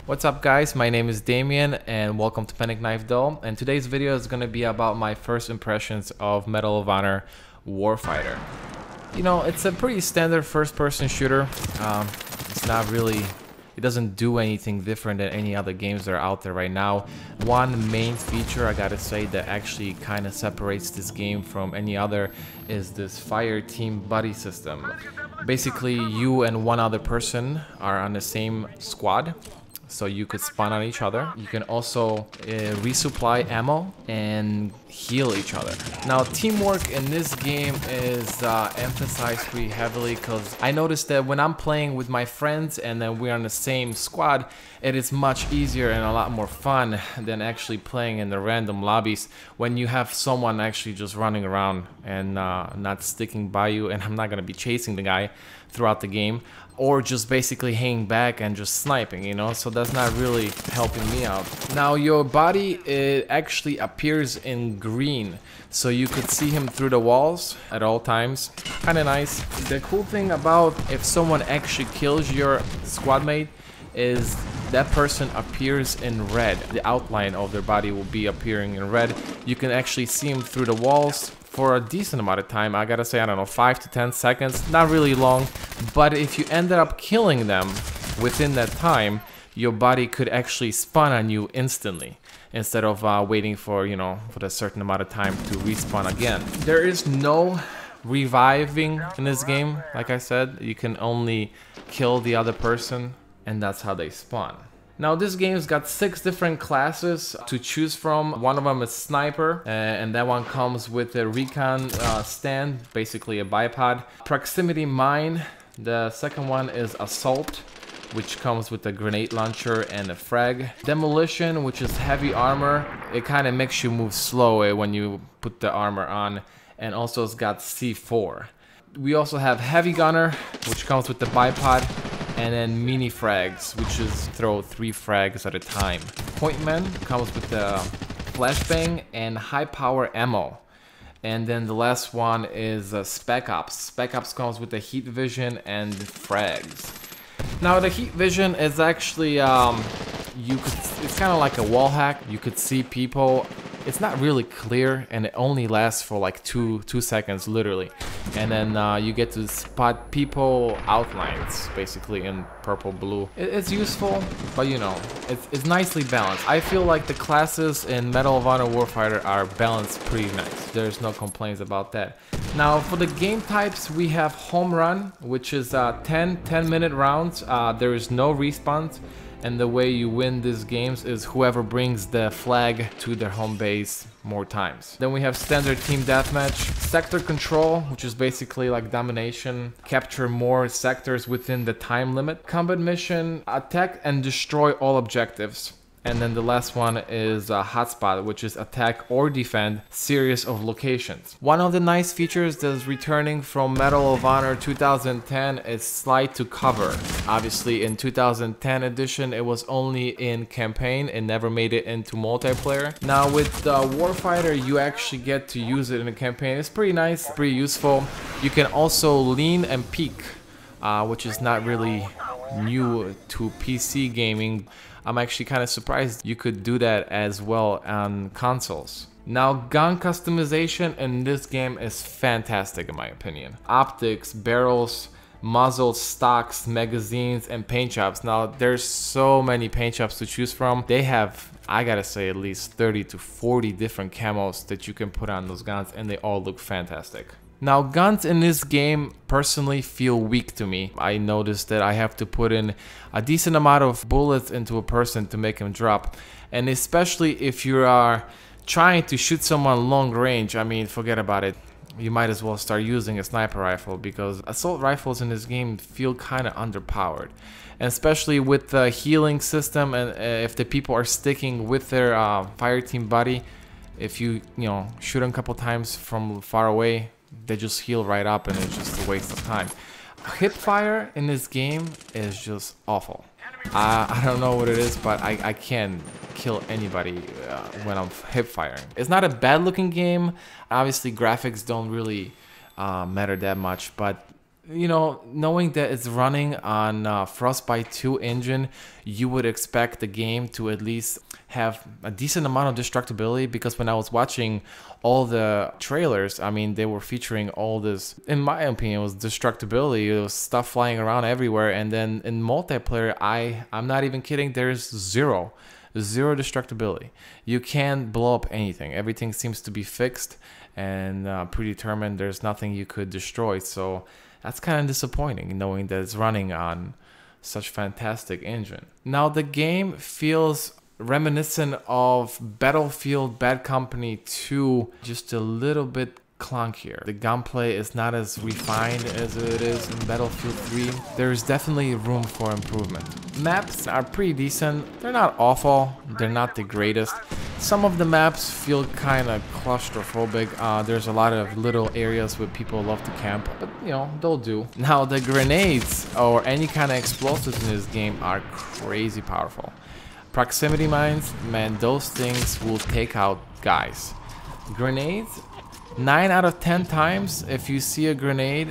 What's up guys, my name is Damien and welcome to Panic Knife Duel, and today's video is going to be about my first impressions of Medal of Honor Warfighter. You know, it's a pretty standard first-person shooter. It's not really, it doesn't do anything different than any other games that are out there right now. One main feature I gotta say that actually kind of separates this game from any other is this fire team buddy system. Basically, you and one other person are on the same squad, so you could spawn on each other. You can also resupply ammo and heal each other. Now, teamwork in this game is emphasized pretty heavily, because I noticed that when I'm playing with my friends and then we're on the same squad, it is much easier and a lot more fun than actually playing in the random lobbies when you have someone actually just running around and not sticking by you, and I'm not gonna be chasing the guy throughout the game, or just basically hanging back and just sniping, you know, so that's not really helping me out. Now, your body, it actually appears in green, so you could see him through the walls at all times. Kind of nice. The cool thing about if someone actually kills your squad mate is that person appears in red. The outline of their body will be appearing in red. You can actually see him through the walls for a decent amount of time. I gotta say, I don't know, 5 to 10 seconds, not really long, but if you ended up killing them within that time, your body could actually spawn on you instantly instead of waiting for, you know, for a certain amount of time to respawn again. There is no reviving in this game. Like I said, you can only kill the other person, and that's how they spawn. Now, this game's got 6 different classes to choose from. One of them is Sniper, and that one comes with a recon stand, basically a bipod. Proximity Mine, the second one is Assault, which comes with a grenade launcher and a frag. Demolition, which is heavy armor. It kind of makes you move slow when you put the armor on, and also it's got C4. We also have Heavy Gunner, which comes with the bipod, and then mini frags, which is throw 3 frags at a time. Point Man comes with the flashbang and high power ammo. And then the last one is Spec Ops. Spec Ops comes with the heat vision and frags. Now, the heat vision is actually it's kind of like a wall hack. You could see people. It's not really clear, and it only lasts for like two seconds, literally. And then you get to spot people outlines, basically in purple, blue. It's useful, but you know, it's nicely balanced. I feel like the classes in Medal of Honor Warfighter are balanced pretty nice. There's no complaints about that. Now, for the game types, we have Home Run, which is 10-minute rounds. There is no respawns. And the way you win these games is whoever brings the flag to their home base more times. Then we have Standard Team Deathmatch. Sector Control, which is basically like domination. Capture more sectors within the time limit. Combat Mission, attack and destroy all objectives. And then the last one is Hotspot, which is attack or defend series of locations. One of the nice features that is returning from Medal of Honor 2010 is Slide to Cover. Obviously, in 2010 edition, it was only in campaign. It never made it into multiplayer. Now, with Warfighter, you actually get to use it in a campaign. It's pretty nice, pretty useful. You can also lean and peek, which is not really new to PC gaming. I'm actually kind of surprised you could do that as well on consoles. Now, gun customization in this game is fantastic in my opinion. Optics, barrels, muzzles, stocks, magazines, and paint jobs. Now, there's so many paint jobs to choose from. They have, I gotta say, at least 30 to 40 different camos that you can put on those guns, and they all look fantastic. Now, guns in this game personally feel weak to me. I noticed that I have to put in a decent amount of bullets into a person to make him drop. And especially if you are trying to shoot someone long range, I mean, forget about it. You might as well start using a sniper rifle, because assault rifles in this game feel kind of underpowered. And especially with the healing system, and if the people are sticking with their fire team buddy, if you know, shoot them a couple times from far away, they just heal right up, and it's just a waste of time. Hip fire in this game is just awful. I don't know what it is, but I can't kill anybody when I'm hip firing. It's not a bad looking game. Obviously, graphics don't really matter that much, but you know, knowing that it's running on Frostbite 2 engine, you would expect the game to at least have a decent amount of destructibility, because when I was watching all the trailers, I mean, they were featuring all this, in my opinion, it was destructibility. It was stuff flying around everywhere, and then in multiplayer, I'm not even kidding, there's zero destructibility. You can't blow up anything. Everything seems to be fixed and predetermined. There's nothing you could destroy. So that's kind of disappointing, knowing that it's running on such fantastic engine. Now the game feels reminiscent of Battlefield Bad Company 2, just a little bit clunkier. The gunplay is not as refined as it is in Battlefield 3. There's definitely room for improvement. Maps are pretty decent. They're not awful. They're not the greatest. Some of the maps feel kind of claustrophobic. There's a lot of little areas where people love to camp, but you know, they'll do. Now the grenades or any kind of explosives in this game are crazy powerful. Proximity mines, man, those things will take out guys. Grenades, 9 out of 10 times, if you see a grenade,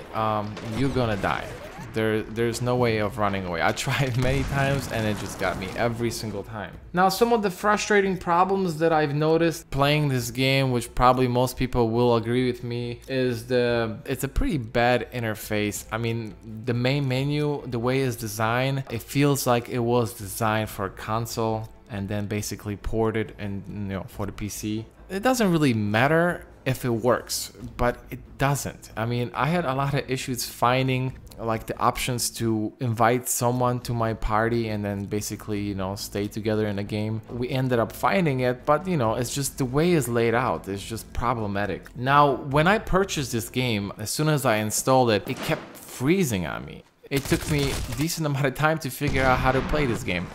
you're gonna die. There's no way of running away. I tried many times and it just got me every single time. Now, some of the frustrating problems that I've noticed playing this game, which probably most people will agree with me, is it's a pretty bad interface. I mean, the main menu, the way it's designed, it feels like it was designed for a console and then basically ported and, you know, for the PC. It doesn't really matter if it works, but it doesn't. I mean, I had a lot of issues finding like the options to invite someone to my party and then basically, you know, stay together in a game. We ended up finding it, but you know, it's just the way it's laid out. It's just problematic. Now, when I purchased this game, as soon as I installed it, it kept freezing on me. It took me a decent amount of time to figure out how to play this game.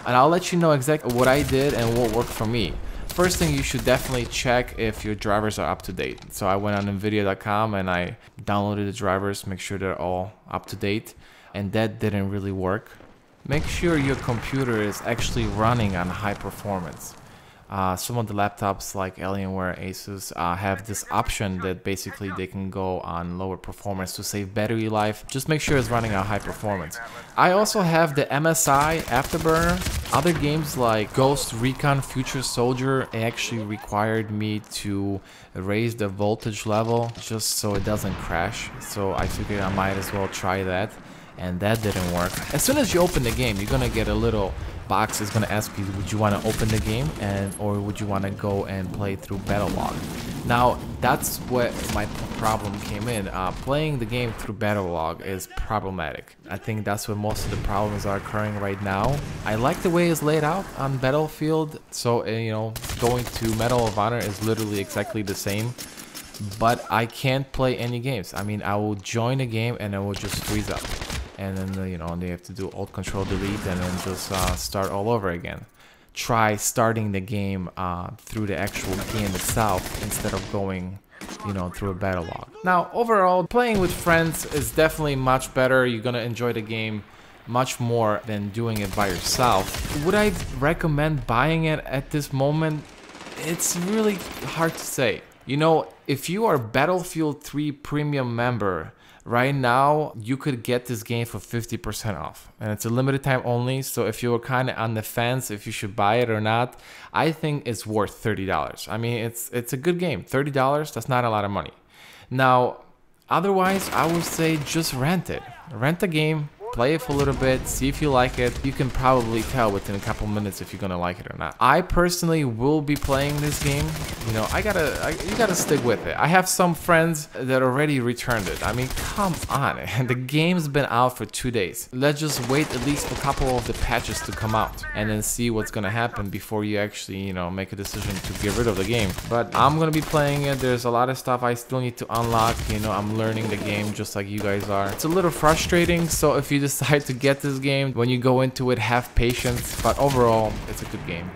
And I'll let you know exactly what I did and what worked for me. First thing, you should definitely check if your drivers are up to date. So I went on nvidia.com and I downloaded the drivers, make sure they're all up to date, and that didn't really work. Make sure your computer is actually running on high performance. Some of the laptops like Alienware, Asus have this option that basically they can go on lower performance to save battery life. Just make sure it's running on high performance. I also have the MSI Afterburner. Other games like Ghost Recon Future Soldier actually required me to raise the voltage level just so it doesn't crash. So I figured I might as well try that, and that didn't work. As soon as you open the game, you're gonna get a little box is going to ask you, would you want to open the game or would you want to go and play through battlelog. Now that's what my problem came in. Playing the game through battlelog is problematic. I think that's where most of the problems are occurring right now. I like the way it's laid out on Battlefield, so you know, going to Medal of Honor is literally exactly the same, but I can't play any games. I mean, I will join a game and it will just freeze up. And then, you know, they have to do Alt Control Delete and then just start all over again. Try starting the game through the actual game itself instead of going, you know, through a battlelog. Now, overall, playing with friends is definitely much better. You're gonna enjoy the game much more than doing it by yourself. Would I recommend buying it at this moment? It's really hard to say. You know, if you are Battlefield 3 Premium member, right now, you could get this game for 50% off. And it's a limited time only, so if you're kind of on the fence if you should buy it or not, I think it's worth $30. I mean, it's a good game. $30, that's not a lot of money. Now, otherwise, I would say just rent it. Rent the game, play it for a little bit, see if you like it. You can probably tell within a couple minutes if you're gonna like it or not. I personally will be playing this game. You know, you gotta stick with it. I have some friends that already returned it. I mean, come on, the game's been out for 2 days. Let's just wait at least a couple of the patches to come out and then see what's gonna happen before you actually, you know, make a decision to get rid of the game. But I'm gonna be playing it. There's a lot of stuff I still need to unlock. You know, I'm learning the game just like you guys are. It's a little frustrating, so if you decide to get this game, when you go into it, have patience, but overall, it's a good game.